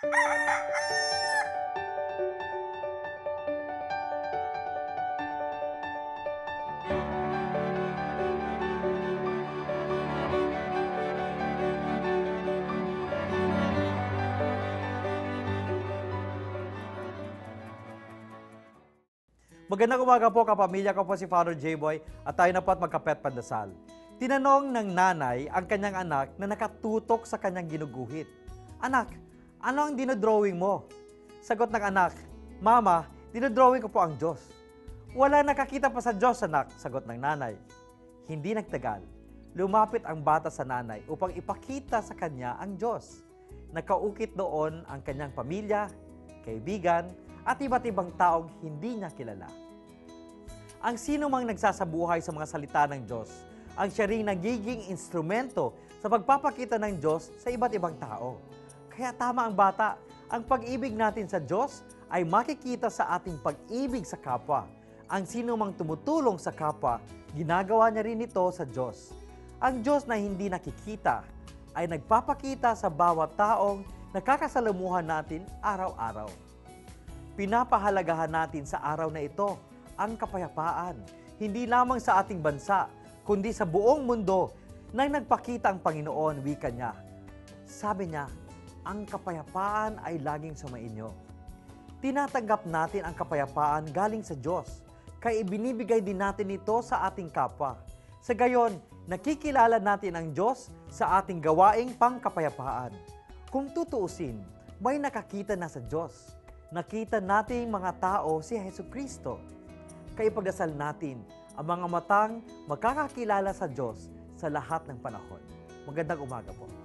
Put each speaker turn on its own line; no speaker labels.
Magandang umaga po kapamilya, ko po si Father J-Boy at tayo na po at magkapet pandasal. Tinanong ng nanay ang kanyang anak na nakatutok sa kanyang ginuguhit. Anak, ano ang dinodrawing mo? Sagot ng anak, Mama, dinodrawing ko po ang Diyos. Wala nakakita pa sa Diyos, anak, sagot ng nanay. Hindi nagtagal. Lumapit ang bata sa nanay upang ipakita sa kanya ang Diyos. Nakaukit doon ang kanyang pamilya, kaibigan, at iba't ibang taong hindi niya kilala. Ang sino mang nagsasabuhay sa mga salita ng Diyos, ang siya ring nagiging instrumento sa pagpapakita ng Diyos sa iba't ibang tao. Kaya tama ang bata, ang pag-ibig natin sa Diyos ay makikita sa ating pag-ibig sa kapwa. Ang sino mang tumutulong sa kapwa, ginagawa niya rin ito sa Diyos. Ang Diyos na hindi nakikita ay nagpapakita sa bawat taong nakakasalamuhan natin araw-araw. Pinapahalagahan natin sa araw na ito ang kapayapaan, hindi lamang sa ating bansa, kundi sa buong mundo nang nagpakita ang Panginoon, wika niya. Sabi niya, ang kapayapaan ay laging sumainyo. Tinatanggap natin ang kapayapaan galing sa Diyos, kaya ibinibigay din natin ito sa ating kapwa. Sa gayon, nakikilala natin ang Diyos sa ating gawaing pangkapayapaan. Kung tutuusin, may nakakita na sa Diyos. Nakita nating mga tao si Jesucristo. Kaya ipagdasal natin ang mga matang makakakilala sa Diyos sa lahat ng panahon. Magandang umaga po.